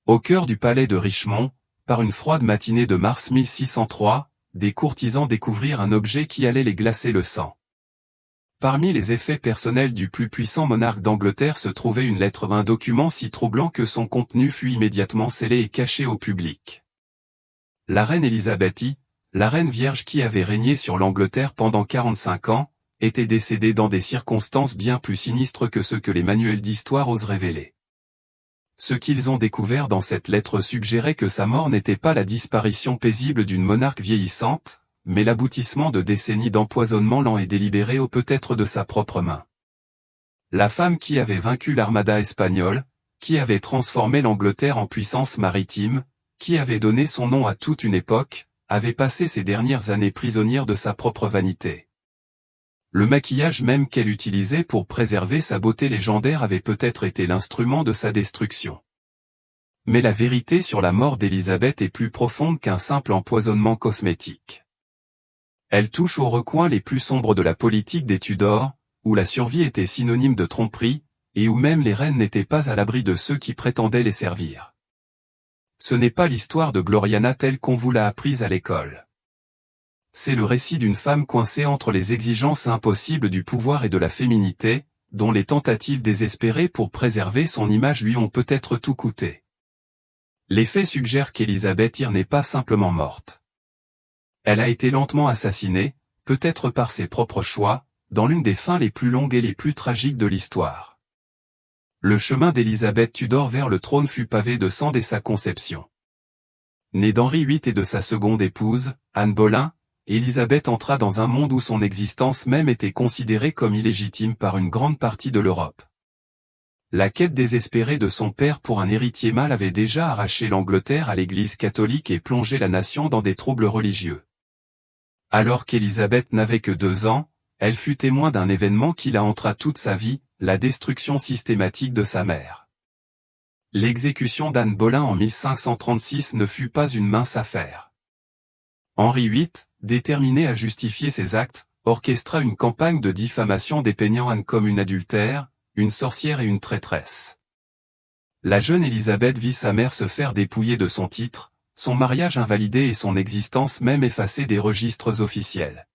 Au cœur du palais de Richmond, par une froide matinée de mars 1603, des courtisans découvrirent un objet qui allait les glacer le sang. Parmi les effets personnels du plus puissant monarque d'Angleterre se trouvait une lettre, un document si troublant que son contenu fut immédiatement scellé et caché au public. La reine Élisabeth I, la reine vierge qui avait régné sur l'Angleterre pendant 45 ans, était décédée dans des circonstances bien plus sinistres que ce que les manuels d'histoire osent révéler. Ce qu'ils ont découvert dans cette lettre suggérait que sa mort n'était pas la disparition paisible d'une monarque vieillissante, mais l'aboutissement de décennies d'empoisonnement lent et délibéré ou peut-être de sa propre main. La femme qui avait vaincu l'armada espagnole, qui avait transformé l'Angleterre en puissance maritime, qui avait donné son nom à toute une époque, avait passé ses dernières années prisonnière de sa propre vanité. Le maquillage même qu'elle utilisait pour préserver sa beauté légendaire avait peut-être été l'instrument de sa destruction. Mais la vérité sur la mort d'Élisabeth est plus profonde qu'un simple empoisonnement cosmétique. Elle touche aux recoins les plus sombres de la politique des Tudors, où la survie était synonyme de tromperie, et où même les reines n'étaient pas à l'abri de ceux qui prétendaient les servir. Ce n'est pas l'histoire de Gloriana telle qu'on vous l'a apprise à l'école. C'est le récit d'une femme coincée entre les exigences impossibles du pouvoir et de la féminité, dont les tentatives désespérées pour préserver son image lui ont peut-être tout coûté. Les faits suggèrent qu'Élisabeth I n'est pas simplement morte. Elle a été lentement assassinée, peut-être par ses propres choix, dans l'une des fins les plus longues et les plus tragiques de l'histoire. Le chemin d'Élisabeth Tudor vers le trône fut pavé de sang dès sa conception. Née d'Henri VIII et de sa seconde épouse, Anne Boleyn, Élisabeth entra dans un monde où son existence même était considérée comme illégitime par une grande partie de l'Europe. La quête désespérée de son père pour un héritier mâle avait déjà arraché l'Angleterre à l'Église catholique et plongé la nation dans des troubles religieux. Alors qu'Élisabeth n'avait que 2 ans, elle fut témoin d'un événement qui la hantera toute sa vie, la destruction systématique de sa mère. L'exécution d'Anne Boleyn en 1536 ne fut pas une mince affaire. Henri VIII, déterminé à justifier ses actes, orchestra une campagne de diffamation dépeignant Anne comme une adultère, une sorcière et une traîtresse. La jeune Élisabeth vit sa mère se faire dépouiller de son titre, son mariage invalidé et son existence même effacée des registres officiels.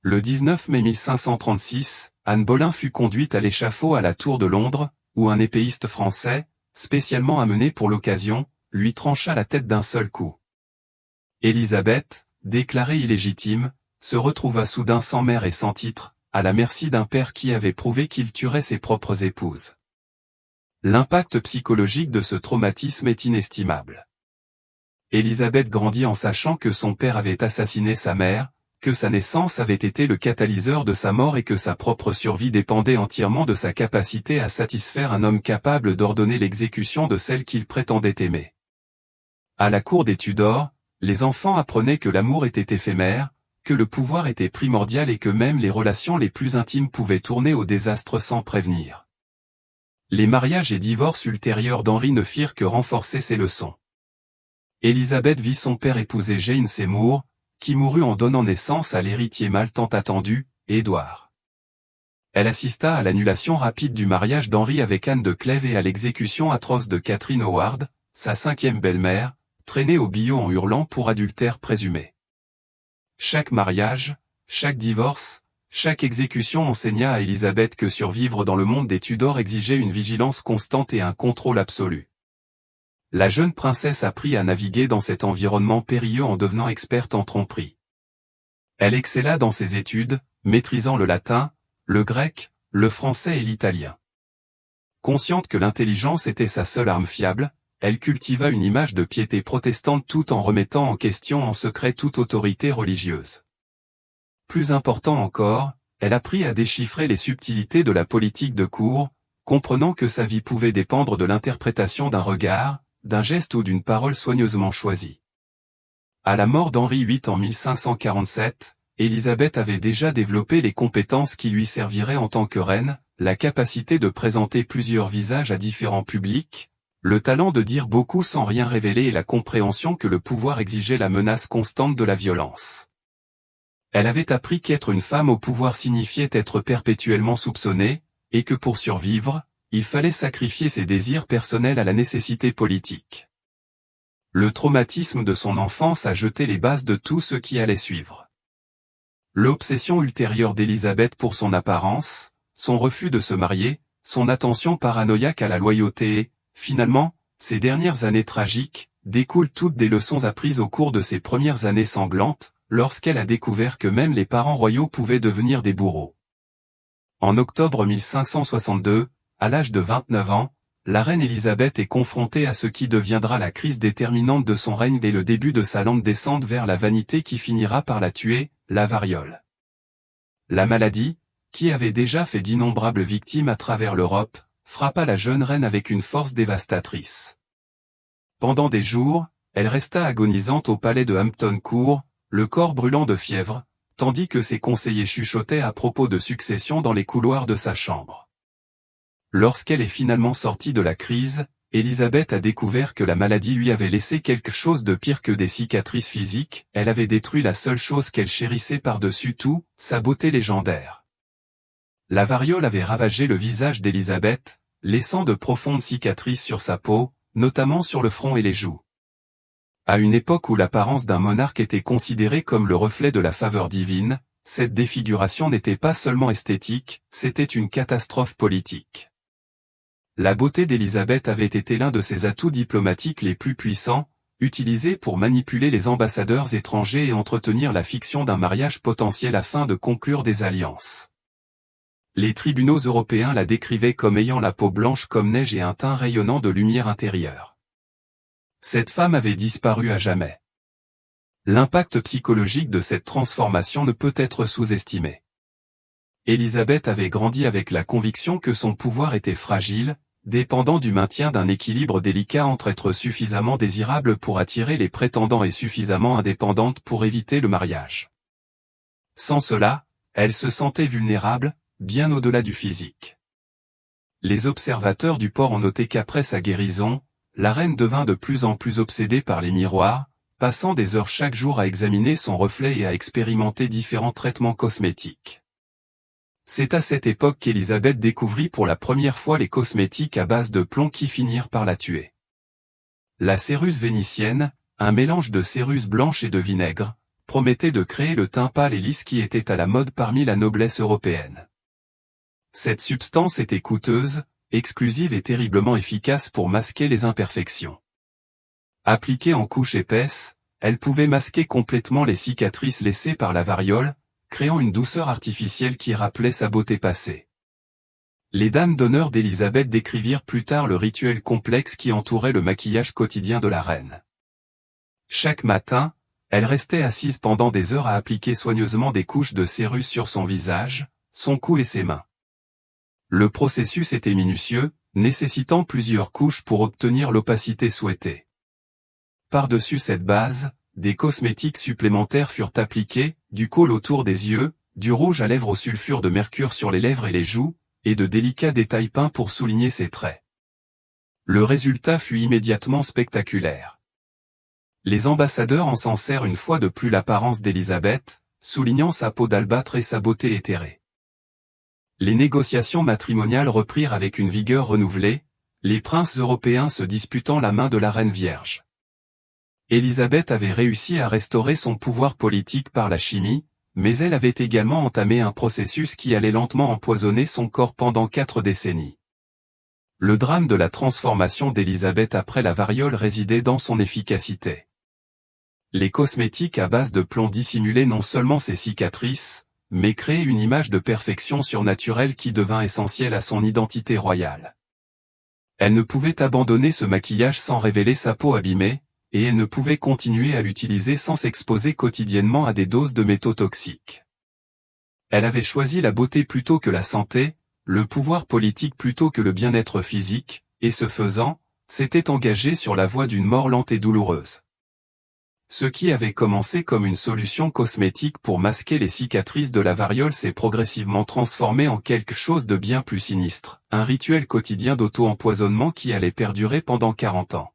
Le 19 mai 1536, Anne Boleyn fut conduite à l'échafaud à la Tour de Londres, où un épéiste français, spécialement amené pour l'occasion, lui trancha la tête d'un seul coup. Élisabeth, déclarée illégitime, se retrouva soudain sans mère et sans titre, à la merci d'un père qui avait prouvé qu'il tuerait ses propres épouses. L'impact psychologique de ce traumatisme est inestimable. Élisabeth grandit en sachant que son père avait assassiné sa mère, que sa naissance avait été le catalyseur de sa mort et que sa propre survie dépendait entièrement de sa capacité à satisfaire un homme capable d'ordonner l'exécution de celle qu'il prétendait aimer. À la cour des Tudors, les enfants apprenaient que l'amour était éphémère, que le pouvoir était primordial et que même les relations les plus intimes pouvaient tourner au désastre sans prévenir. Les mariages et divorces ultérieurs d'Henri ne firent que renforcer ces leçons. Élisabeth vit son père épouser Jane Seymour, qui mourut en donnant naissance à l'héritier mâle tant attendu, Édouard. Elle assista à l'annulation rapide du mariage d'Henri avec Anne de Clèves et à l'exécution atroce de Catherine Howard, sa 5e belle-mère, traînée au billot en hurlant pour adultère présumé. Chaque mariage, chaque divorce, chaque exécution enseigna à Élisabeth que survivre dans le monde des Tudors exigeait une vigilance constante et un contrôle absolu. La jeune princesse apprit à naviguer dans cet environnement périlleux en devenant experte en tromperie. Elle excella dans ses études, maîtrisant le latin, le grec, le français et l'italien. Consciente que l'intelligence était sa seule arme fiable, elle cultiva une image de piété protestante tout en remettant en question en secret toute autorité religieuse. Plus important encore, elle apprit à déchiffrer les subtilités de la politique de cour, comprenant que sa vie pouvait dépendre de l'interprétation d'un regard, d'un geste ou d'une parole soigneusement choisie. À la mort d'Henri VIII en 1547, Élisabeth avait déjà développé les compétences qui lui serviraient en tant que reine, la capacité de présenter plusieurs visages à différents publics, le talent de dire beaucoup sans rien révéler et la compréhension que le pouvoir exigeait la menace constante de la violence. Elle avait appris qu'être une femme au pouvoir signifiait être perpétuellement soupçonnée, et que pour survivre, il fallait sacrifier ses désirs personnels à la nécessité politique. Le traumatisme de son enfance a jeté les bases de tout ce qui allait suivre. L'obsession ultérieure d'Élisabeth pour son apparence, son refus de se marier, son attention paranoïaque à la loyauté et, finalement, ces dernières années tragiques, découlent toutes des leçons apprises au cours de ses premières années sanglantes, lorsqu'elle a découvert que même les parents royaux pouvaient devenir des bourreaux. En octobre 1562, à l'âge de 29 ans, la reine Élisabeth est confrontée à ce qui deviendra la crise déterminante de son règne et le début de sa lente descente vers la vanité qui finira par la tuer, la variole. La maladie, qui avait déjà fait d'innombrables victimes à travers l'Europe, frappa la jeune reine avec une force dévastatrice. Pendant des jours, elle resta agonisante au palais de Hampton Court, le corps brûlant de fièvre, tandis que ses conseillers chuchotaient à propos de succession dans les couloirs de sa chambre. Lorsqu'elle est finalement sortie de la crise, Élisabeth a découvert que la maladie lui avait laissé quelque chose de pire que des cicatrices physiques, elle avait détruit la seule chose qu'elle chérissait par-dessus tout, sa beauté légendaire. La variole avait ravagé le visage d'Élisabeth, laissant de profondes cicatrices sur sa peau, notamment sur le front et les joues. À une époque où l'apparence d'un monarque était considérée comme le reflet de la faveur divine, cette défiguration n'était pas seulement esthétique, c'était une catastrophe politique. La beauté d'Élisabeth avait été l'un de ses atouts diplomatiques les plus puissants, utilisé pour manipuler les ambassadeurs étrangers et entretenir la fiction d'un mariage potentiel afin de conclure des alliances. Les tribunaux européens la décrivaient comme ayant la peau blanche comme neige et un teint rayonnant de lumière intérieure. Cette femme avait disparu à jamais. L'impact psychologique de cette transformation ne peut être sous-estimé. Élisabeth avait grandi avec la conviction que son pouvoir était fragile, dépendant du maintien d'un équilibre délicat entre être suffisamment désirable pour attirer les prétendants et suffisamment indépendante pour éviter le mariage. Sans cela, elle se sentait vulnérable, bien au-delà du physique. Les observateurs du port ont noté qu'après sa guérison, la reine devint de plus en plus obsédée par les miroirs, passant des heures chaque jour à examiner son reflet et à expérimenter différents traitements cosmétiques. C'est à cette époque qu'Élisabeth découvrit pour la première fois les cosmétiques à base de plomb qui finirent par la tuer. La céruse vénitienne, un mélange de céruse blanche et de vinaigre, promettait de créer le teint pâle et lisse qui était à la mode parmi la noblesse européenne. Cette substance était coûteuse, exclusive et terriblement efficace pour masquer les imperfections. Appliquée en couches épaisses, elle pouvait masquer complètement les cicatrices laissées par la variole, créant une douceur artificielle qui rappelait sa beauté passée. Les dames d'honneur d'Élisabeth décrivirent plus tard le rituel complexe qui entourait le maquillage quotidien de la reine. Chaque matin, elle restait assise pendant des heures à appliquer soigneusement des couches de céruse sur son visage, son cou et ses mains. Le processus était minutieux, nécessitant plusieurs couches pour obtenir l'opacité souhaitée. Par-dessus cette base, des cosmétiques supplémentaires furent appliqués, du kohl autour des yeux, du rouge à lèvres au sulfure de mercure sur les lèvres et les joues, et de délicats détails peints pour souligner ses traits. Le résultat fut immédiatement spectaculaire. Les ambassadeurs encensèrent une fois de plus l'apparence d'Élisabeth, soulignant sa peau d'albâtre et sa beauté éthérée. Les négociations matrimoniales reprirent avec une vigueur renouvelée, les princes européens se disputant la main de la reine vierge. Élisabeth avait réussi à restaurer son pouvoir politique par la chimie, mais elle avait également entamé un processus qui allait lentement empoisonner son corps pendant 4 décennies. Le drame de la transformation d'Élisabeth après la variole résidait dans son efficacité. Les cosmétiques à base de plomb dissimulaient non seulement ses cicatrices, mais créaient une image de perfection surnaturelle qui devint essentielle à son identité royale. Elle ne pouvait abandonner ce maquillage sans révéler sa peau abîmée, et elle ne pouvait continuer à l'utiliser sans s'exposer quotidiennement à des doses de métaux toxiques. Elle avait choisi la beauté plutôt que la santé, le pouvoir politique plutôt que le bien-être physique, et ce faisant, s'était engagée sur la voie d'une mort lente et douloureuse. Ce qui avait commencé comme une solution cosmétique pour masquer les cicatrices de la variole s'est progressivement transformé en quelque chose de bien plus sinistre, un rituel quotidien d'auto-empoisonnement qui allait perdurer pendant 40 ans.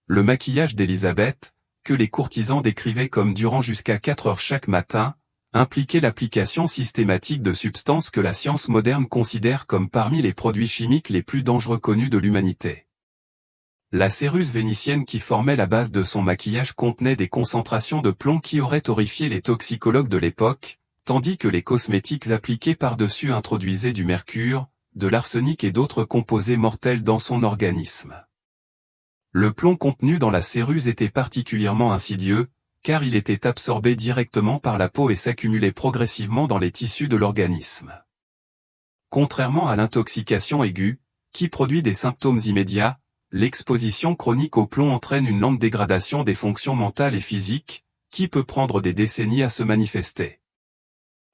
Le maquillage d'Élisabeth, que les courtisans décrivaient comme durant jusqu'à 4 heures chaque matin, impliquait l'application systématique de substances que la science moderne considère comme parmi les produits chimiques les plus dangereux connus de l'humanité. La céruse vénitienne qui formait la base de son maquillage contenait des concentrations de plomb qui auraient horrifié les toxicologues de l'époque, tandis que les cosmétiques appliqués par-dessus introduisaient du mercure, de l'arsenic et d'autres composés mortels dans son organisme. Le plomb contenu dans la céruse était particulièrement insidieux, car il était absorbé directement par la peau et s'accumulait progressivement dans les tissus de l'organisme. Contrairement à l'intoxication aiguë, qui produit des symptômes immédiats, l'exposition chronique au plomb entraîne une lente dégradation des fonctions mentales et physiques, qui peut prendre des décennies à se manifester.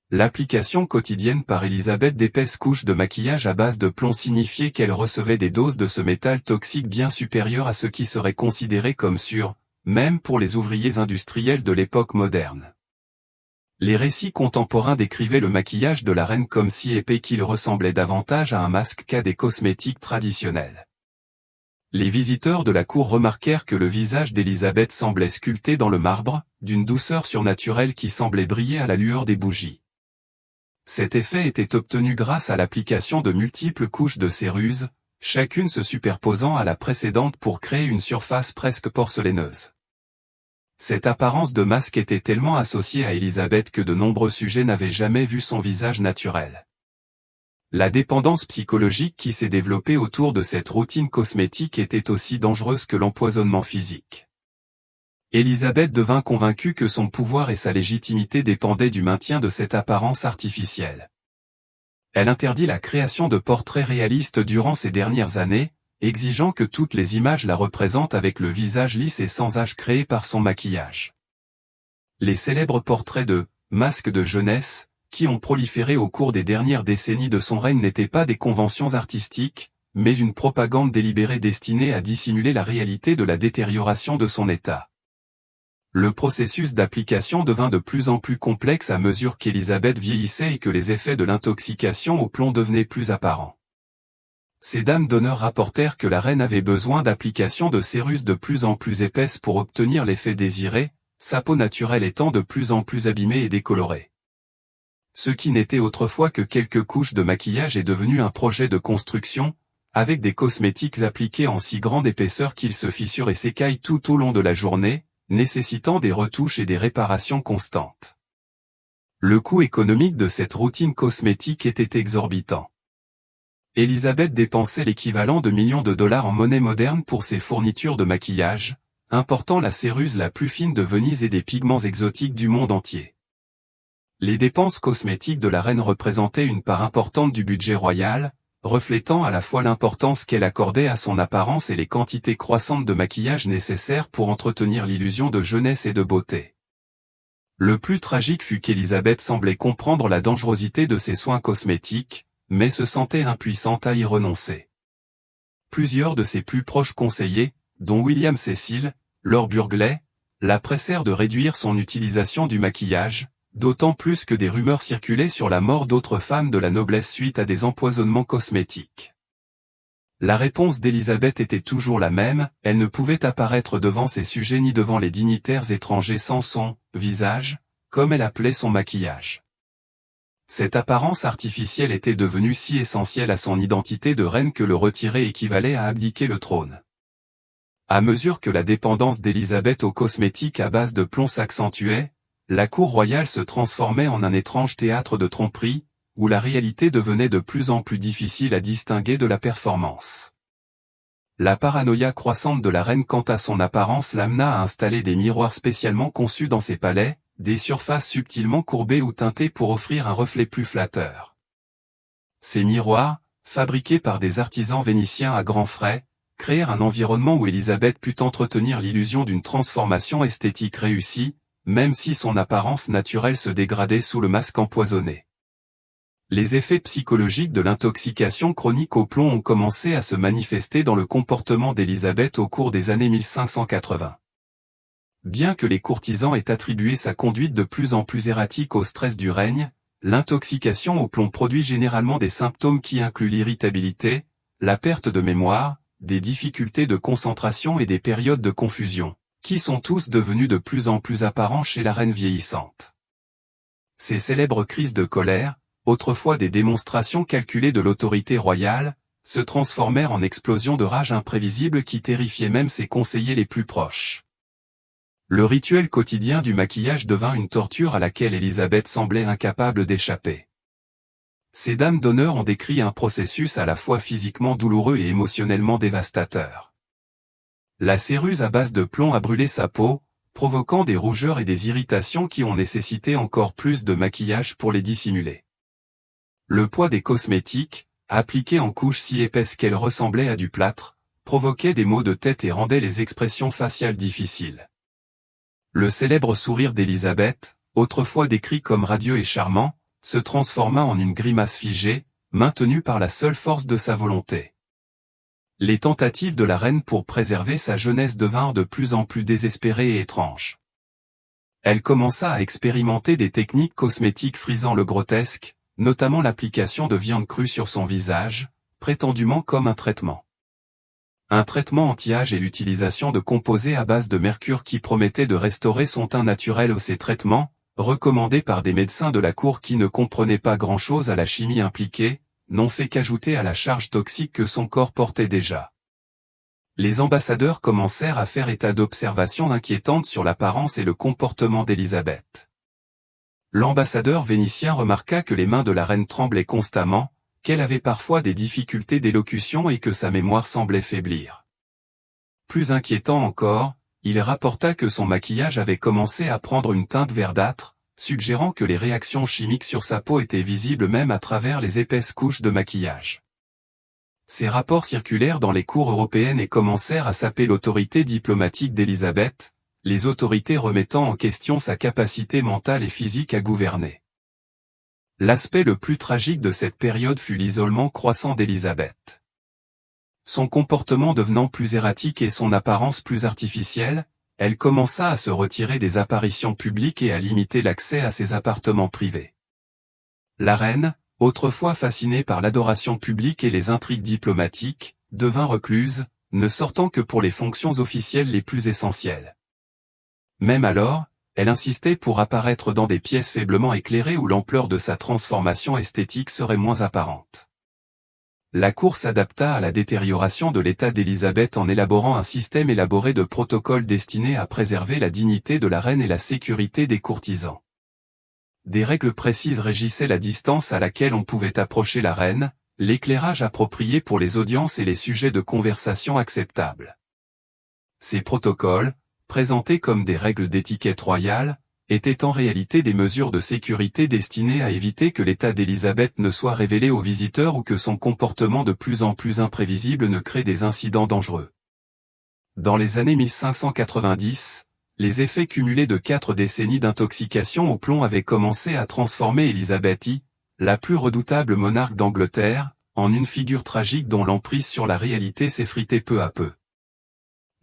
L'application quotidienne par Elisabeth d'épaisses couches de maquillage à base de plomb signifiait qu'elle recevait des doses de ce métal toxique bien supérieures à ce qui serait considéré comme sûr, même pour les ouvriers industriels de l'époque moderne. Les récits contemporains décrivaient le maquillage de la reine comme si épais qu'il ressemblait davantage à un masque qu'à des cosmétiques traditionnels. Les visiteurs de la cour remarquèrent que le visage d'Élisabeth semblait sculpté dans le marbre, d'une douceur surnaturelle qui semblait briller à la lueur des bougies. Cet effet était obtenu grâce à l'application de multiples couches de céruse, chacune se superposant à la précédente pour créer une surface presque porcelaineuse. Cette apparence de masque était tellement associée à Élisabeth que de nombreux sujets n'avaient jamais vu son visage naturel. La dépendance psychologique qui s'est développée autour de cette routine cosmétique était aussi dangereuse que l'empoisonnement physique. Élisabeth devint convaincue que son pouvoir et sa légitimité dépendaient du maintien de cette apparence artificielle. Elle interdit la création de portraits réalistes durant ces dernières années, exigeant que toutes les images la représentent avec le visage lisse et sans âge créé par son maquillage. Les célèbres portraits de « masques de jeunesse » qui ont proliféré au cours des dernières décennies de son règne n'étaient pas des conventions artistiques, mais une propagande délibérée destinée à dissimuler la réalité de la détérioration de son état. Le processus d'application devint de plus en plus complexe à mesure qu'Élisabeth vieillissait et que les effets de l'intoxication au plomb devenaient plus apparents. Ces dames d'honneur rapportèrent que la reine avait besoin d'applications de céruse de plus en plus épaisses pour obtenir l'effet désiré, sa peau naturelle étant de plus en plus abîmée et décolorée. Ce qui n'était autrefois que quelques couches de maquillage est devenu un projet de construction, avec des cosmétiques appliqués en si grande épaisseur qu'ils se fissurent et s'écaillent tout au long de la journée, nécessitant des retouches et des réparations constantes. Le coût économique de cette routine cosmétique était exorbitant. Élisabeth dépensait l'équivalent de millions de dollars en monnaie moderne pour ses fournitures de maquillage, important la céruse la plus fine de Venise et des pigments exotiques du monde entier. Les dépenses cosmétiques de la reine représentaient une part importante du budget royal, reflétant à la fois l'importance qu'elle accordait à son apparence et les quantités croissantes de maquillage nécessaires pour entretenir l'illusion de jeunesse et de beauté. Le plus tragique fut qu'Élisabeth semblait comprendre la dangerosité de ces soins cosmétiques, mais se sentait impuissante à y renoncer. Plusieurs de ses plus proches conseillers, dont William Cecil, Lord Burghley, la pressèrent de réduire son utilisation du maquillage, d'autant plus que des rumeurs circulaient sur la mort d'autres femmes de la noblesse suite à des empoisonnements cosmétiques. La réponse d'Élisabeth était toujours la même, elle ne pouvait apparaître devant ses sujets ni devant les dignitaires étrangers sans son « visage », comme elle appelait son maquillage. Cette apparence artificielle était devenue si essentielle à son identité de reine que le retirer équivalait à abdiquer le trône. À mesure que la dépendance d'Élisabeth aux cosmétiques à base de plomb s'accentuait, la cour royale se transformait en un étrange théâtre de tromperie, où la réalité devenait de plus en plus difficile à distinguer de la performance. La paranoïa croissante de la reine quant à son apparence l'amena à installer des miroirs spécialement conçus dans ses palais, des surfaces subtilement courbées ou teintées pour offrir un reflet plus flatteur. Ces miroirs, fabriqués par des artisans vénitiens à grands frais, créèrent un environnement où Élisabeth put entretenir l'illusion d'une transformation esthétique réussie, même si son apparence naturelle se dégradait sous le masque empoisonné. Les effets psychologiques de l'intoxication chronique au plomb ont commencé à se manifester dans le comportement d'Élisabeth au cours des années 1580. Bien que les courtisans aient attribué sa conduite de plus en plus erratique au stress du règne, l'intoxication au plomb produit généralement des symptômes qui incluent l'irritabilité, la perte de mémoire, des difficultés de concentration et des périodes de confusion, qui sont tous devenus de plus en plus apparents chez la reine vieillissante. Ces célèbres crises de colère, autrefois des démonstrations calculées de l'autorité royale, se transformèrent en explosions de rage imprévisibles qui terrifiaient même ses conseillers les plus proches. Le rituel quotidien du maquillage devint une torture à laquelle Élisabeth semblait incapable d'échapper. Ces dames d'honneur ont décrit un processus à la fois physiquement douloureux et émotionnellement dévastateur. La céruse à base de plomb a brûlé sa peau, provoquant des rougeurs et des irritations qui ont nécessité encore plus de maquillage pour les dissimuler. Le poids des cosmétiques, appliqués en couches si épaisses qu'elles ressemblaient à du plâtre, provoquait des maux de tête et rendait les expressions faciales difficiles. Le célèbre sourire d'Élisabeth, autrefois décrit comme radieux et charmant, se transforma en une grimace figée, maintenue par la seule force de sa volonté. Les tentatives de la reine pour préserver sa jeunesse devinrent de plus en plus désespérées et étranges. Elle commença à expérimenter des techniques cosmétiques frisant le grotesque, notamment l'application de viande crue sur son visage, prétendument comme un traitement. Un traitement anti-âge et l'utilisation de composés à base de mercure qui promettaient de restaurer son teint naturel ou ces traitements, recommandés par des médecins de la cour qui ne comprenaient pas grand-chose à la chimie impliquée, n'ont fait qu'ajouter à la charge toxique que son corps portait déjà. Les ambassadeurs commencèrent à faire état d'observations inquiétantes sur l'apparence et le comportement d'Élisabeth. L'ambassadeur vénitien remarqua que les mains de la reine tremblaient constamment, qu'elle avait parfois des difficultés d'élocution et que sa mémoire semblait faiblir. Plus inquiétant encore, il rapporta que son maquillage avait commencé à prendre une teinte verdâtre, suggérant que les réactions chimiques sur sa peau étaient visibles même à travers les épaisses couches de maquillage. Ces rapports circulèrent dans les cours européennes et commencèrent à saper l'autorité diplomatique d'Élisabeth, les autorités remettant en question sa capacité mentale et physique à gouverner. L'aspect le plus tragique de cette période fut l'isolement croissant d'Élisabeth. Son comportement devenant plus erratique et son apparence plus artificielle, elle commença à se retirer des apparitions publiques et à limiter l'accès à ses appartements privés. La reine, autrefois fascinée par l'adoration publique et les intrigues diplomatiques, devint recluse, ne sortant que pour les fonctions officielles les plus essentielles. Même alors, elle insistait pour apparaître dans des pièces faiblement éclairées où l'ampleur de sa transformation esthétique serait moins apparente. La cour s'adapta à la détérioration de l'état d'Élisabeth en élaborant un système élaboré de protocoles destinés à préserver la dignité de la reine et la sécurité des courtisans. Des règles précises régissaient la distance à laquelle on pouvait approcher la reine, l'éclairage approprié pour les audiences et les sujets de conversation acceptables. Ces protocoles, présentés comme des règles d'étiquette royale, étaient en réalité des mesures de sécurité destinées à éviter que l'état d'Élisabeth ne soit révélé aux visiteurs ou que son comportement de plus en plus imprévisible ne crée des incidents dangereux. Dans les années 1590, les effets cumulés de 4 décennies d'intoxication au plomb avaient commencé à transformer Élisabeth I, la plus redoutable monarque d'Angleterre, en une figure tragique dont l'emprise sur la réalité s'effritait peu à peu.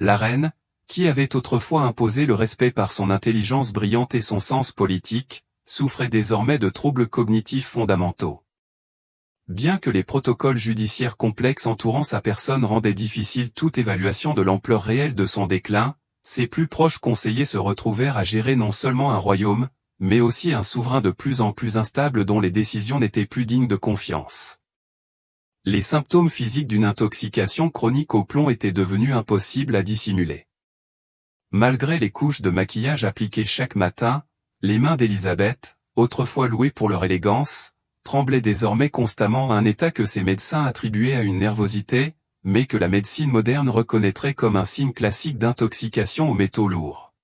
La reine, qui avait autrefois imposé le respect par son intelligence brillante et son sens politique, souffrait désormais de troubles cognitifs fondamentaux. Bien que les protocoles judiciaires complexes entourant sa personne rendaient difficile toute évaluation de l'ampleur réelle de son déclin, ses plus proches conseillers se retrouvèrent à gérer non seulement un royaume, mais aussi un souverain de plus en plus instable dont les décisions n'étaient plus dignes de confiance. Les symptômes physiques d'une intoxication chronique au plomb étaient devenus impossibles à dissimuler. Malgré les couches de maquillage appliquées chaque matin, les mains d'Élisabeth, autrefois louées pour leur élégance, tremblaient désormais constamment à un état que ses médecins attribuaient à une nervosité, mais que la médecine moderne reconnaîtrait comme un signe classique d'intoxication aux métaux lourds.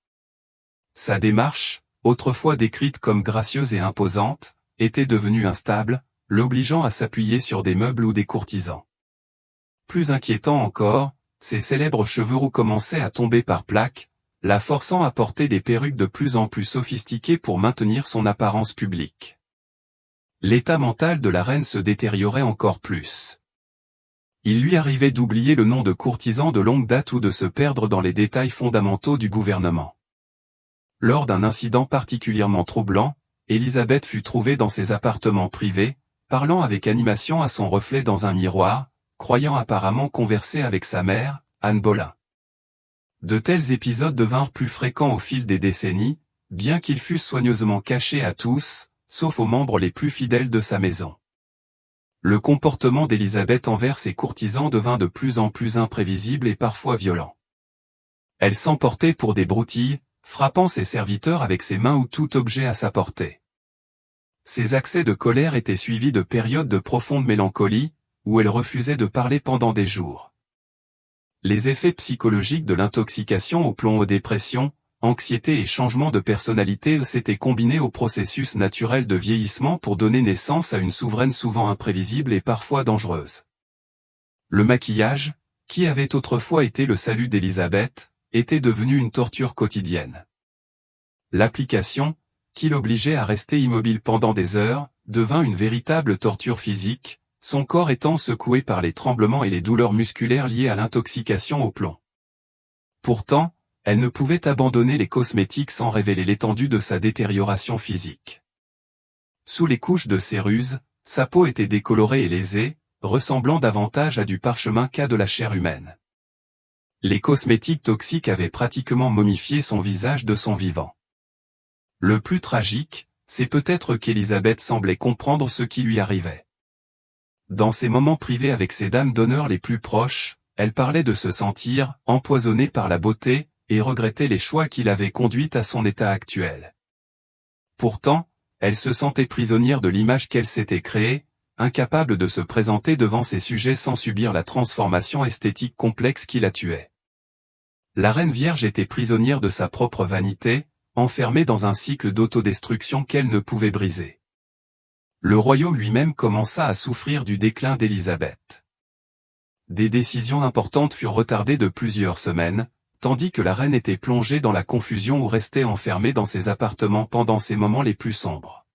Sa démarche, autrefois décrite comme gracieuse et imposante, était devenue instable, l'obligeant à s'appuyer sur des meubles ou des courtisans. Plus inquiétant encore, ses célèbres cheveux roux commençaient à tomber par plaques, la forçant à porter des perruques de plus en plus sophistiquées pour maintenir son apparence publique. L'état mental de la reine se détériorait encore plus. Il lui arrivait d'oublier le nom de courtisan de longue date ou de se perdre dans les détails fondamentaux du gouvernement. Lors d'un incident particulièrement troublant, Élisabeth fut trouvée dans ses appartements privés, parlant avec animation à son reflet dans un miroir, croyant apparemment converser avec sa mère, Anne Boleyn. De tels épisodes devinrent plus fréquents au fil des décennies, bien qu'ils fussent soigneusement cachés à tous, sauf aux membres les plus fidèles de sa maison. Le comportement d'Élisabeth envers ses courtisans devint de plus en plus imprévisible et parfois violent. Elle s'emportait pour des broutilles, frappant ses serviteurs avec ses mains ou tout objet à sa portée. Ces accès de colère étaient suivis de périodes de profonde mélancolie, où elle refusait de parler pendant des jours. Les effets psychologiques de l'intoxication au plomb aux dépressions, anxiété et changement de personnalité s'étaient combinés au processus naturel de vieillissement pour donner naissance à une souveraine souvent imprévisible et parfois dangereuse. Le maquillage, qui avait autrefois été le salut d'Élisabeth, était devenu une torture quotidienne. L'application, qui l'obligeait à rester immobile pendant des heures, devint une véritable torture physique, son corps étant secoué par les tremblements et les douleurs musculaires liées à l'intoxication au plomb. Pourtant, elle ne pouvait abandonner les cosmétiques sans révéler l'étendue de sa détérioration physique. Sous les couches de céruse, sa peau était décolorée et lésée, ressemblant davantage à du parchemin qu'à de la chair humaine. Les cosmétiques toxiques avaient pratiquement momifié son visage de son vivant. Le plus tragique, c'est peut-être qu'Élisabeth semblait comprendre ce qui lui arrivait. Dans ses moments privés avec ses dames d'honneur les plus proches, elle parlait de se sentir empoisonnée par la beauté, et regrettait les choix qui l'avaient conduite à son état actuel. Pourtant, elle se sentait prisonnière de l'image qu'elle s'était créée, incapable de se présenter devant ses sujets sans subir la transformation esthétique complexe qui la tuait. La Reine Vierge était prisonnière de sa propre vanité, enfermée dans un cycle d'autodestruction qu'elle ne pouvait briser. Le royaume lui-même commença à souffrir du déclin d'Élisabeth. Des décisions importantes furent retardées de plusieurs semaines, tandis que la reine était plongée dans la confusion ou restait enfermée dans ses appartements pendant ses moments les plus sombres.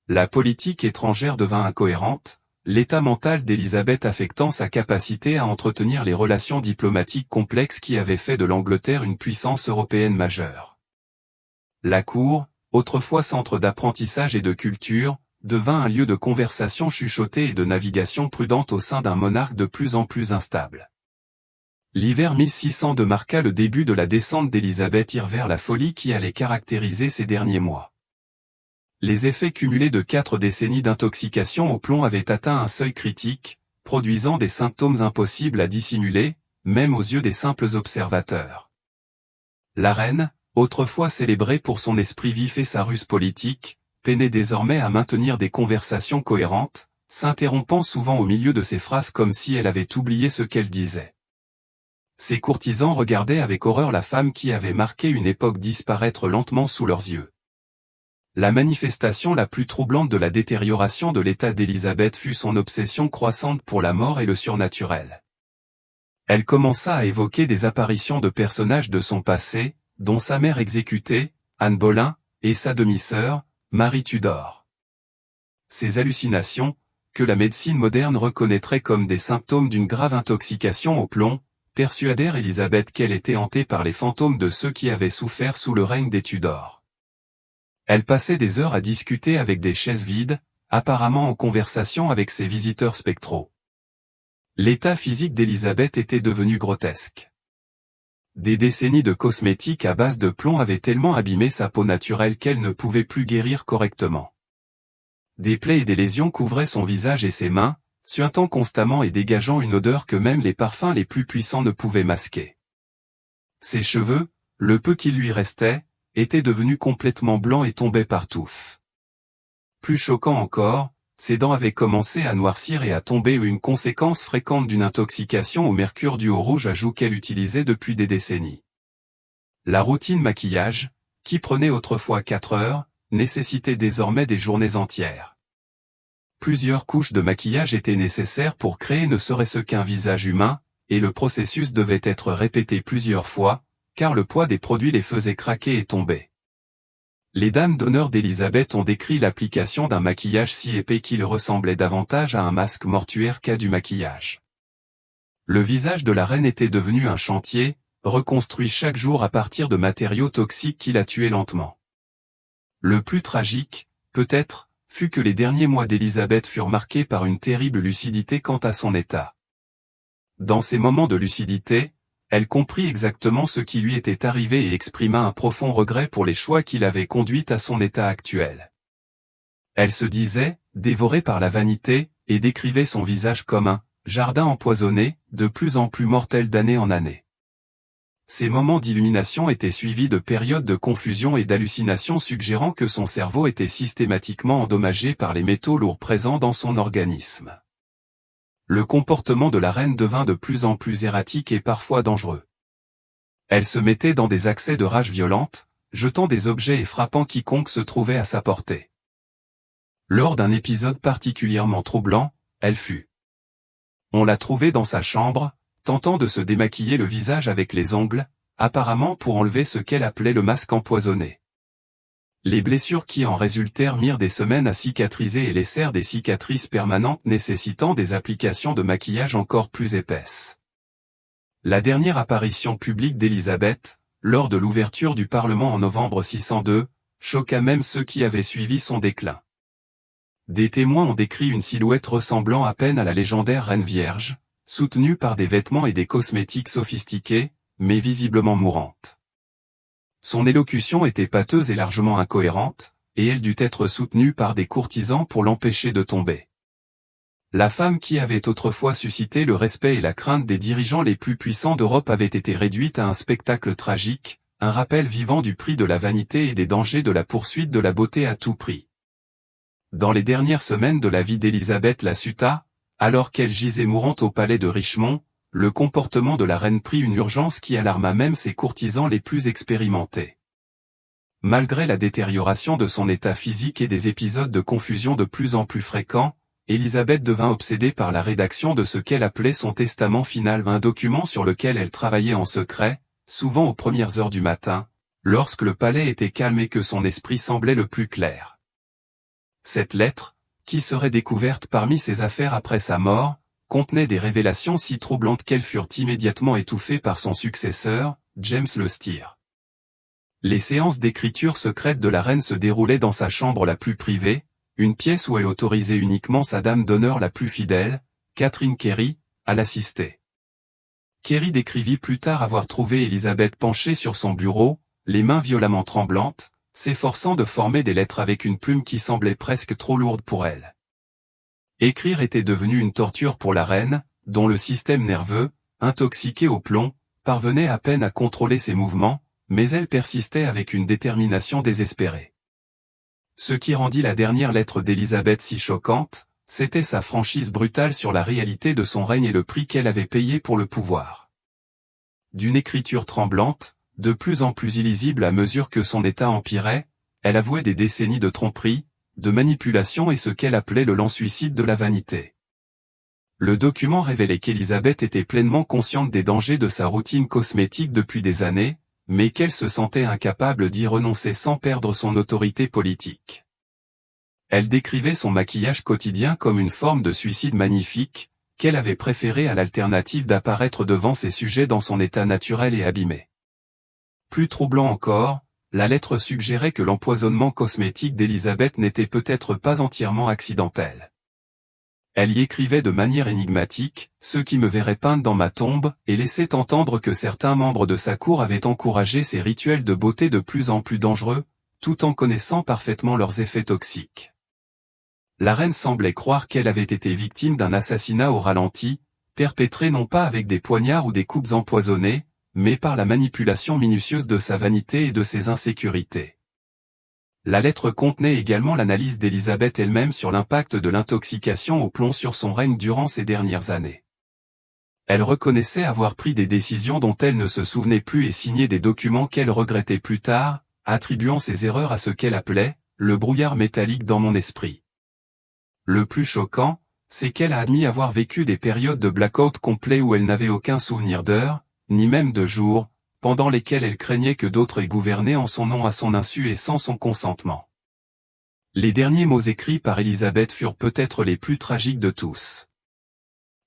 La politique étrangère devint incohérente, l'état mental d'Élisabeth affectant sa capacité à entretenir les relations diplomatiques complexes qui avaient fait de l'Angleterre une puissance européenne majeure. La cour, autrefois centre d'apprentissage et de culture, devint un lieu de conversation chuchotée et de navigation prudente au sein d'un monarque de plus en plus instable. L'hiver 1602 marqua le début de la descente d'Élisabeth vers la folie qui allait caractériser ses derniers mois. Les effets cumulés de 4 décennies d'intoxication au plomb avaient atteint un seuil critique, produisant des symptômes impossibles à dissimuler, même aux yeux des simples observateurs. La reine, autrefois célébrée pour son esprit vif et sa ruse politique, peinait désormais à maintenir des conversations cohérentes, s'interrompant souvent au milieu de ses phrases comme si elle avait oublié ce qu'elle disait. Ses courtisans regardaient avec horreur la femme qui avait marqué une époque disparaître lentement sous leurs yeux. La manifestation la plus troublante de la détérioration de l'état d'Élisabeth fut son obsession croissante pour la mort et le surnaturel. Elle commença à évoquer des apparitions de personnages de son passé, dont sa mère exécutée, Anne Boleyn, et sa demi-sœur, Marie Tudor. Ces hallucinations, que la médecine moderne reconnaîtrait comme des symptômes d'une grave intoxication au plomb, persuadèrent Élisabeth qu'elle était hantée par les fantômes de ceux qui avaient souffert sous le règne des Tudors. Elle passait des heures à discuter avec des chaises vides, apparemment en conversation avec ses visiteurs spectraux. L'état physique d'Élisabeth était devenu grotesque. Des décennies de cosmétiques à base de plomb avaient tellement abîmé sa peau naturelle qu'elle ne pouvait plus guérir correctement. Des plaies et des lésions couvraient son visage et ses mains, suintant constamment et dégageant une odeur que même les parfums les plus puissants ne pouvaient masquer. Ses cheveux, le peu qu'il lui restait, étaient devenus complètement blancs et tombaient par touffes. Plus choquant encore, ses dents avaient commencé à noircir et à tomber, une conséquence fréquente d'une intoxication au mercure due au rouge à joues qu'elle utilisait depuis des décennies. La routine maquillage, qui prenait autrefois 4 heures, nécessitait désormais des journées entières. Plusieurs couches de maquillage étaient nécessaires pour créer ne serait-ce qu'un visage humain, et le processus devait être répété plusieurs fois, car le poids des produits les faisait craquer et tomber. Les dames d'honneur d'Élisabeth ont décrit l'application d'un maquillage si épais qu'il ressemblait davantage à un masque mortuaire qu'à du maquillage. Le visage de la reine était devenu un chantier, reconstruit chaque jour à partir de matériaux toxiques qui la tuaient lentement. Le plus tragique, peut-être, fut que les derniers mois d'Élisabeth furent marqués par une terrible lucidité quant à son état. Dans ces moments de lucidité, elle comprit exactement ce qui lui était arrivé et exprima un profond regret pour les choix qui l'avaient conduite à son état actuel. Elle se disait, dévorée par la vanité, et décrivait son visage comme un jardin empoisonné, de plus en plus mortel d'année en année. Ces moments d'illumination étaient suivis de périodes de confusion et d'hallucinations suggérant que son cerveau était systématiquement endommagé par les métaux lourds présents dans son organisme. Le comportement de la reine devint de plus en plus erratique et parfois dangereux. Elle se mettait dans des accès de rage violente, jetant des objets et frappant quiconque se trouvait à sa portée. Lors d'un épisode particulièrement troublant, elle fut. On l'a trouvée dans sa chambre, tentant de se démaquiller le visage avec les ongles, apparemment pour enlever ce qu'elle appelait le masque empoisonné. Les blessures qui en résultèrent mirent des semaines à cicatriser et laissèrent des cicatrices permanentes nécessitant des applications de maquillage encore plus épaisses. La dernière apparition publique d'Élisabeth, lors de l'ouverture du Parlement en novembre 602, choqua même ceux qui avaient suivi son déclin. Des témoins ont décrit une silhouette ressemblant à peine à la légendaire Reine Vierge, soutenue par des vêtements et des cosmétiques sophistiqués, mais visiblement mourante. Son élocution était pâteuse et largement incohérente, et elle dut être soutenue par des courtisans pour l'empêcher de tomber. La femme qui avait autrefois suscité le respect et la crainte des dirigeants les plus puissants d'Europe avait été réduite à un spectacle tragique, un rappel vivant du prix de la vanité et des dangers de la poursuite de la beauté à tout prix. Dans les dernières semaines de la vie d'Élisabeth la Sutta, alors qu'elle gisait mourante au palais de Richmond, le comportement de la reine prit une urgence qui alarma même ses courtisans les plus expérimentés. Malgré la détérioration de son état physique et des épisodes de confusion de plus en plus fréquents, Élisabeth devint obsédée par la rédaction de ce qu'elle appelait son testament final, un document sur lequel elle travaillait en secret, souvent aux premières heures du matin, lorsque le palais était calme et que son esprit semblait le plus clair. Cette lettre, qui serait découverte parmi ses affaires après sa mort, contenait des révélations si troublantes qu'elles furent immédiatement étouffées par son successeur, James le Styre. Les séances d'écriture secrète de la reine se déroulaient dans sa chambre la plus privée, une pièce où elle autorisait uniquement sa dame d'honneur la plus fidèle, Catherine Carey, à l'assister. Carey décrivit plus tard avoir trouvé Élisabeth penchée sur son bureau, les mains violemment tremblantes, s'efforçant de former des lettres avec une plume qui semblait presque trop lourde pour elle. Écrire était devenu une torture pour la reine, dont le système nerveux, intoxiqué au plomb, parvenait à peine à contrôler ses mouvements, mais elle persistait avec une détermination désespérée. Ce qui rendit la dernière lettre d'Élisabeth si choquante, c'était sa franchise brutale sur la réalité de son règne et le prix qu'elle avait payé pour le pouvoir. D'une écriture tremblante, de plus en plus illisible à mesure que son état empirait, elle avouait des décennies de tromperie, de manipulation et ce qu'elle appelait le lent suicide de la vanité. Le document révélait qu'Élisabeth était pleinement consciente des dangers de sa routine cosmétique depuis des années, mais qu'elle se sentait incapable d'y renoncer sans perdre son autorité politique. Elle décrivait son maquillage quotidien comme une forme de suicide magnifique, qu'elle avait préféré à l'alternative d'apparaître devant ses sujets dans son état naturel et abîmé. Plus troublant encore, la lettre suggérait que l'empoisonnement cosmétique d'Élisabeth n'était peut-être pas entièrement accidentel. Elle y écrivait de manière énigmatique, « Ceux qui me verraient peindre dans ma tombe » et laissait entendre que certains membres de sa cour avaient encouragé ces rituels de beauté de plus en plus dangereux, tout en connaissant parfaitement leurs effets toxiques. La reine semblait croire qu'elle avait été victime d'un assassinat au ralenti, perpétré non pas avec des poignards ou des coupes empoisonnées, mais par la manipulation minutieuse de sa vanité et de ses insécurités. La lettre contenait également l'analyse d'Élisabeth elle-même sur l'impact de l'intoxication au plomb sur son règne durant ces dernières années. Elle reconnaissait avoir pris des décisions dont elle ne se souvenait plus et signé des documents qu'elle regrettait plus tard, attribuant ses erreurs à ce qu'elle appelait « le brouillard métallique dans mon esprit ». Le plus choquant, c'est qu'elle a admis avoir vécu des périodes de blackout complet où elle n'avait aucun souvenir d'heure, ni même de jours, pendant lesquels elle craignait que d'autres aient gouverné en son nom à son insu et sans son consentement. Les derniers mots écrits par Élisabeth furent peut-être les plus tragiques de tous.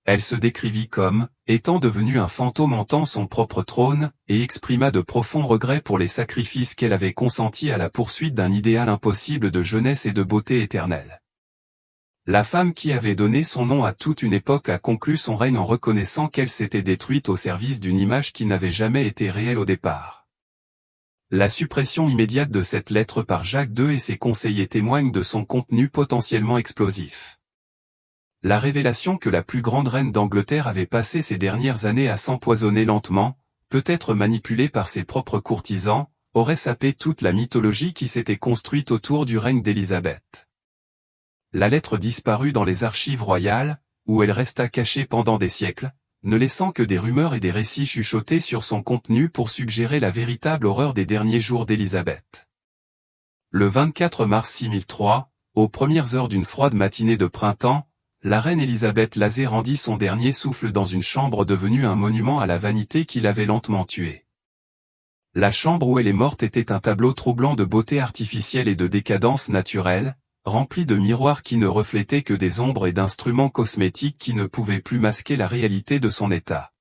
Elle se décrivit comme étant devenue un fantôme hantant son propre trône, et exprima de profonds regrets pour les sacrifices qu'elle avait consentis à la poursuite d'un idéal impossible de jeunesse et de beauté éternelle. La femme qui avait donné son nom à toute une époque a conclu son règne en reconnaissant qu'elle s'était détruite au service d'une image qui n'avait jamais été réelle au départ. La suppression immédiate de cette lettre par Jacques II et ses conseillers témoigne de son contenu potentiellement explosif. La révélation que la plus grande reine d'Angleterre avait passé ces dernières années à s'empoisonner lentement, peut-être manipulée par ses propres courtisans, aurait sapé toute la mythologie qui s'était construite autour du règne d'Élisabeth. La lettre disparut dans les archives royales, où elle resta cachée pendant des siècles, ne laissant que des rumeurs et des récits chuchotés sur son contenu pour suggérer la véritable horreur des derniers jours d'Élisabeth. Le 24 mars 6003, aux premières heures d'une froide matinée de printemps, la reine Élisabeth Lasée rendit son dernier souffle dans une chambre devenue un monument à la vanité qui l'avait lentement tuée. La chambre où elle est morte était un tableau troublant de beauté artificielle et de décadence naturelle, rempli de miroirs qui ne reflétaient que des ombres et d'instruments cosmétiques qui ne pouvaient plus masquer la réalité de son état.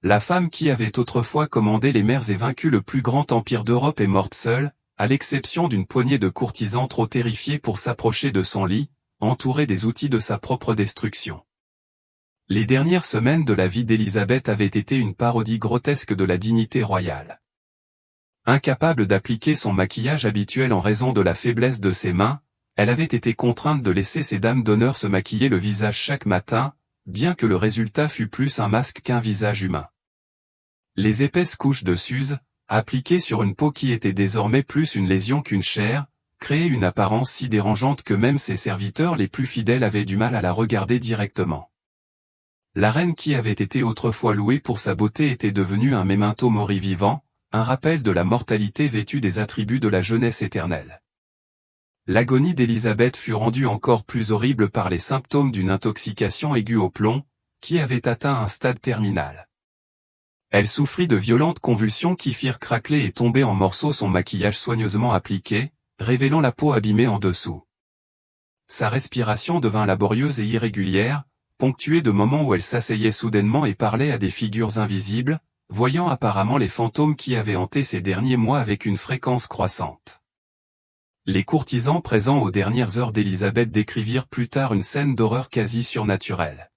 La femme qui avait autrefois commandé les mers et vaincu le plus grand empire d'Europe est morte seule, à l'exception d'une poignée de courtisans trop terrifiés pour s'approcher de son lit, entourée des outils de sa propre destruction. Les dernières semaines de la vie d'Élisabeth avaient été une parodie grotesque de la dignité royale. Incapable d'appliquer son maquillage habituel en raison de la faiblesse de ses mains, elle avait été contrainte de laisser ses dames d'honneur se maquiller le visage chaque matin, bien que le résultat fût plus un masque qu'un visage humain. Les épaisses couches de suze, appliquées sur une peau qui était désormais plus une lésion qu'une chair, créaient une apparence si dérangeante que même ses serviteurs les plus fidèles avaient du mal à la regarder directement. La reine qui avait été autrefois louée pour sa beauté était devenue un memento mori vivant, un rappel de la mortalité vêtue des attributs de la jeunesse éternelle. L'agonie d'Élisabeth fut rendue encore plus horrible par les symptômes d'une intoxication aiguë au plomb, qui avait atteint un stade terminal. Elle souffrit de violentes convulsions qui firent craqueler et tomber en morceaux son maquillage soigneusement appliqué, révélant la peau abîmée en dessous. Sa respiration devint laborieuse et irrégulière, ponctuée de moments où elle s'asseyait soudainement et parlait à des figures invisibles, voyant apparemment les fantômes qui avaient hanté ces derniers mois avec une fréquence croissante. Les courtisans présents aux dernières heures d'Élisabeth décrivirent plus tard une scène d'horreur quasi surnaturelle.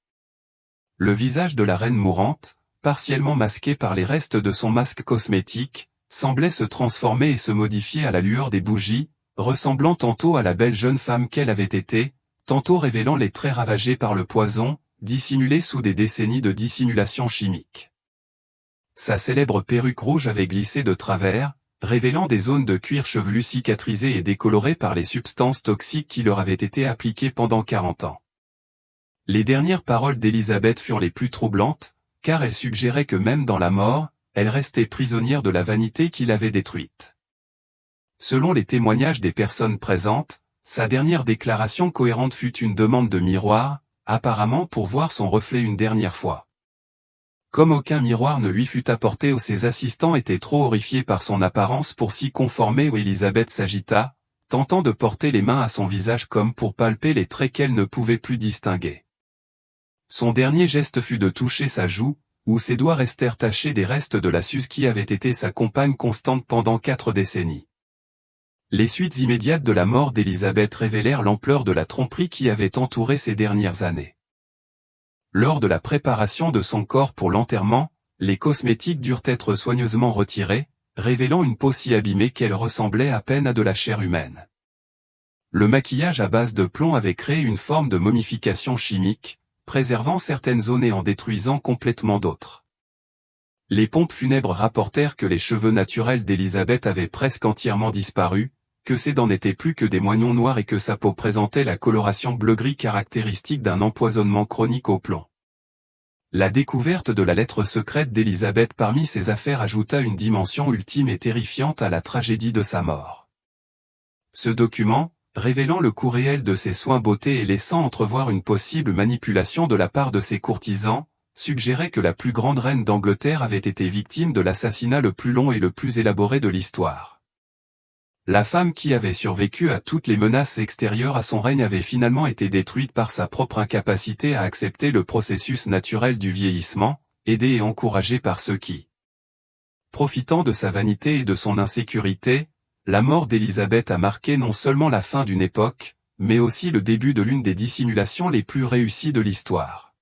Le visage de la reine mourante, partiellement masqué par les restes de son masque cosmétique, semblait se transformer et se modifier à la lueur des bougies, ressemblant tantôt à la belle jeune femme qu'elle avait été, tantôt révélant les traits ravagés par le poison, dissimulés sous des décennies de dissimulation chimique. Sa célèbre perruque rouge avait glissé de travers, révélant des zones de cuir chevelu cicatrisées et décolorées par les substances toxiques qui leur avaient été appliquées pendant 40 ans. Les dernières paroles d'Élisabeth furent les plus troublantes, car elles suggéraient que même dans la mort, elle restait prisonnière de la vanité qui l'avait détruite. Selon les témoignages des personnes présentes, sa dernière déclaration cohérente fut une demande de miroir, apparemment pour voir son reflet une dernière fois. Comme aucun miroir ne lui fut apporté, ses assistants étaient trop horrifiés par son apparence pour s'y conformer, où Élisabeth s'agita, tentant de porter les mains à son visage comme pour palper les traits qu'elle ne pouvait plus distinguer. Son dernier geste fut de toucher sa joue, où ses doigts restèrent tachés des restes de la suze qui avait été sa compagne constante pendant 4 décennies. Les suites immédiates de la mort d'Élisabeth révélèrent l'ampleur de la tromperie qui avait entouré ces dernières années. Lors de la préparation de son corps pour l'enterrement, les cosmétiques durent être soigneusement retirés, révélant une peau si abîmée qu'elle ressemblait à peine à de la chair humaine. Le maquillage à base de plomb avait créé une forme de momification chimique, préservant certaines zones et en détruisant complètement d'autres. Les pompes funèbres rapportèrent que les cheveux naturels d'Élisabeth avaient presque entièrement disparu, que ses dents n'étaient plus que des moignons noirs et que sa peau présentait la coloration bleu-gris caractéristique d'un empoisonnement chronique au plomb. La découverte de la lettre secrète d'Élisabeth parmi ses affaires ajouta une dimension ultime et terrifiante à la tragédie de sa mort. Ce document, révélant le coût réel de ses soins beauté et laissant entrevoir une possible manipulation de la part de ses courtisans, suggérait que la plus grande reine d'Angleterre avait été victime de l'assassinat le plus long et le plus élaboré de l'histoire. La femme qui avait survécu à toutes les menaces extérieures à son règne avait finalement été détruite par sa propre incapacité à accepter le processus naturel du vieillissement, aidée et encouragée par ceux qui, profitant de sa vanité et de son insécurité, la mort d'Élisabeth a marqué non seulement la fin d'une époque, mais aussi le début de l'une des dissimulations les plus réussies de l'histoire.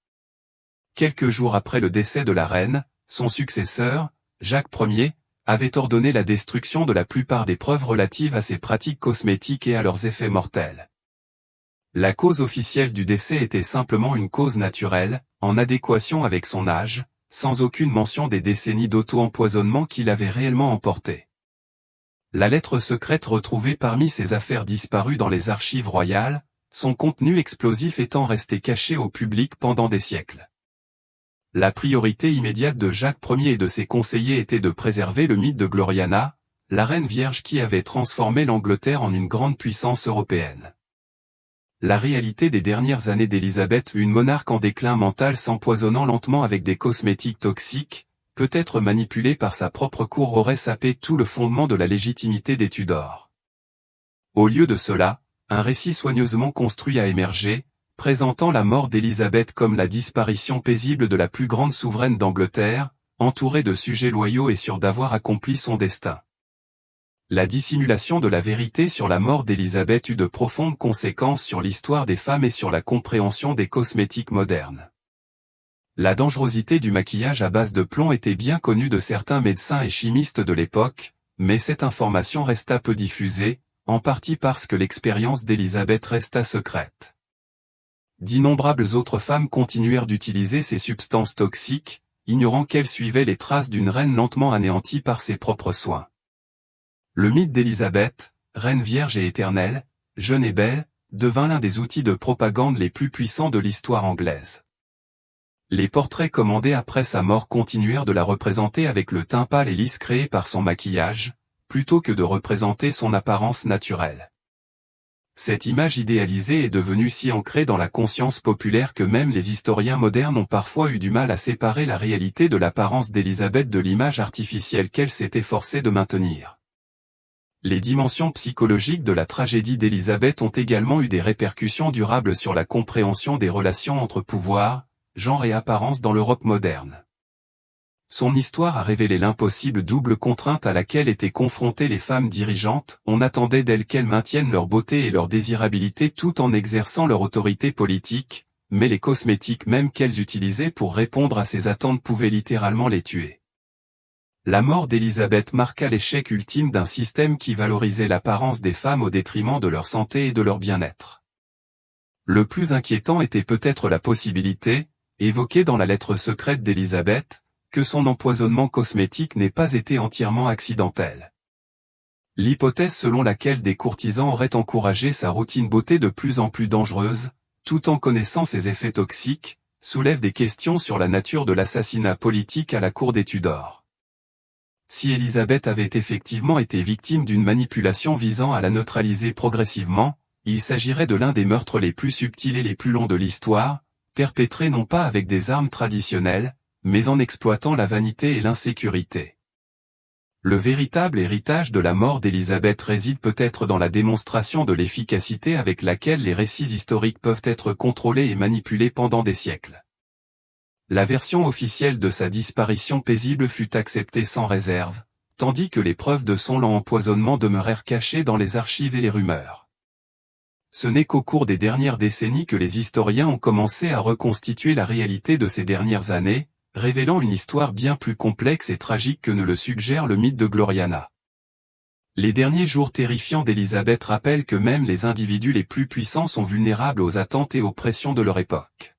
Quelques jours après le décès de la reine, son successeur, Jacques Ier, avait ordonné la destruction de la plupart des preuves relatives à ces pratiques cosmétiques et à leurs effets mortels. La cause officielle du décès était simplement une cause naturelle, en adéquation avec son âge, sans aucune mention des décennies d'auto-empoisonnement qu'il avait réellement emporté. La lettre secrète retrouvée parmi ses affaires disparues dans les archives royales, son contenu explosif étant resté caché au public pendant des siècles. La priorité immédiate de Jacques Ier et de ses conseillers était de préserver le mythe de Gloriana, la reine vierge qui avait transformé l'Angleterre en une grande puissance européenne. La réalité des dernières années d'Élisabeth, une monarque en déclin mental s'empoisonnant lentement avec des cosmétiques toxiques, peut-être manipulée par sa propre cour, aurait sapé tout le fondement de la légitimité des Tudors. Au lieu de cela, un récit soigneusement construit a émergé, présentant la mort d'Élisabeth comme la disparition paisible de la plus grande souveraine d'Angleterre, entourée de sujets loyaux et sûrs d'avoir accompli son destin. La dissimulation de la vérité sur la mort d'Élisabeth eut de profondes conséquences sur l'histoire des femmes et sur la compréhension des cosmétiques modernes. La dangerosité du maquillage à base de plomb était bien connue de certains médecins et chimistes de l'époque, mais cette information resta peu diffusée, en partie parce que l'expérience d'Élisabeth resta secrète. D'innombrables autres femmes continuèrent d'utiliser ces substances toxiques, ignorant qu'elles suivaient les traces d'une reine lentement anéantie par ses propres soins. Le mythe d'Élisabeth, reine vierge et éternelle, jeune et belle, devint l'un des outils de propagande les plus puissants de l'histoire anglaise. Les portraits commandés après sa mort continuèrent de la représenter avec le teint pâle et lisse créé par son maquillage, plutôt que de représenter son apparence naturelle. Cette image idéalisée est devenue si ancrée dans la conscience populaire que même les historiens modernes ont parfois eu du mal à séparer la réalité de l'apparence d'Élisabeth de l'image artificielle qu'elle s'était forcée de maintenir. Les dimensions psychologiques de la tragédie d'Élisabeth ont également eu des répercussions durables sur la compréhension des relations entre pouvoir, genre et apparence dans l'Europe moderne. Son histoire a révélé l'impossible double contrainte à laquelle étaient confrontées les femmes dirigeantes. On attendait d'elles qu'elles maintiennent leur beauté et leur désirabilité tout en exerçant leur autorité politique, mais les cosmétiques même qu'elles utilisaient pour répondre à ces attentes pouvaient littéralement les tuer. La mort d'Élisabeth marqua l'échec ultime d'un système qui valorisait l'apparence des femmes au détriment de leur santé et de leur bien-être. Le plus inquiétant était peut-être la possibilité, évoquée dans la lettre secrète d'Élisabeth, que son empoisonnement cosmétique n'ait pas été entièrement accidentel. L'hypothèse selon laquelle des courtisans auraient encouragé sa routine beauté de plus en plus dangereuse, tout en connaissant ses effets toxiques, soulève des questions sur la nature de l'assassinat politique à la cour des Tudors. Si Élisabeth avait effectivement été victime d'une manipulation visant à la neutraliser progressivement, il s'agirait de l'un des meurtres les plus subtils et les plus longs de l'histoire, perpétrés non pas avec des armes traditionnelles, mais en exploitant la vanité et l'insécurité. Le véritable héritage de la mort d'Élisabeth réside peut-être dans la démonstration de l'efficacité avec laquelle les récits historiques peuvent être contrôlés et manipulés pendant des siècles. La version officielle de sa disparition paisible fut acceptée sans réserve, tandis que les preuves de son lent empoisonnement demeurèrent cachées dans les archives et les rumeurs. Ce n'est qu'au cours des dernières décennies que les historiens ont commencé à reconstituer la réalité de ces dernières années, révélant une histoire bien plus complexe et tragique que ne le suggère le mythe de Gloriana. Les derniers jours terrifiants d'Élisabeth rappellent que même les individus les plus puissants sont vulnérables aux attentes et aux pressions de leur époque.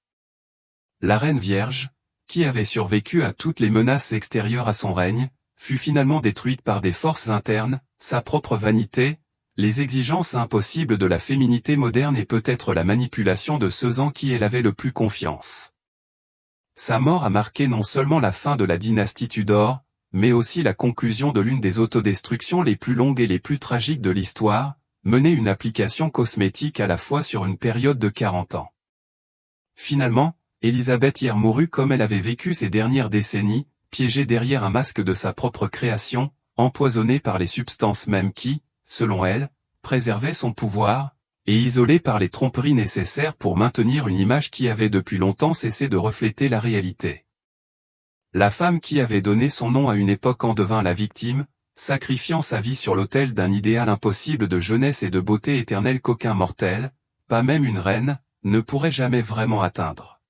La reine vierge, qui avait survécu à toutes les menaces extérieures à son règne, fut finalement détruite par des forces internes, sa propre vanité, les exigences impossibles de la féminité moderne et peut-être la manipulation de ceux en qui elle avait le plus confiance. Sa mort a marqué non seulement la fin de la dynastie Tudor, mais aussi la conclusion de l'une des autodestructions les plus longues et les plus tragiques de l'histoire, mener une application cosmétique à la fois sur une période de 40 ans. Finalement, Élisabeth hier mourut comme elle avait vécu ces dernières décennies, piégée derrière un masque de sa propre création, empoisonnée par les substances mêmes qui, selon elle, préservaient son pouvoir, et isolée par les tromperies nécessaires pour maintenir une image qui avait depuis longtemps cessé de refléter la réalité. La femme qui avait donné son nom à une époque en devint la victime, sacrifiant sa vie sur l'autel d'un idéal impossible de jeunesse et de beauté éternelle qu'aucun mortel, pas même une reine, ne pourrait jamais vraiment atteindre.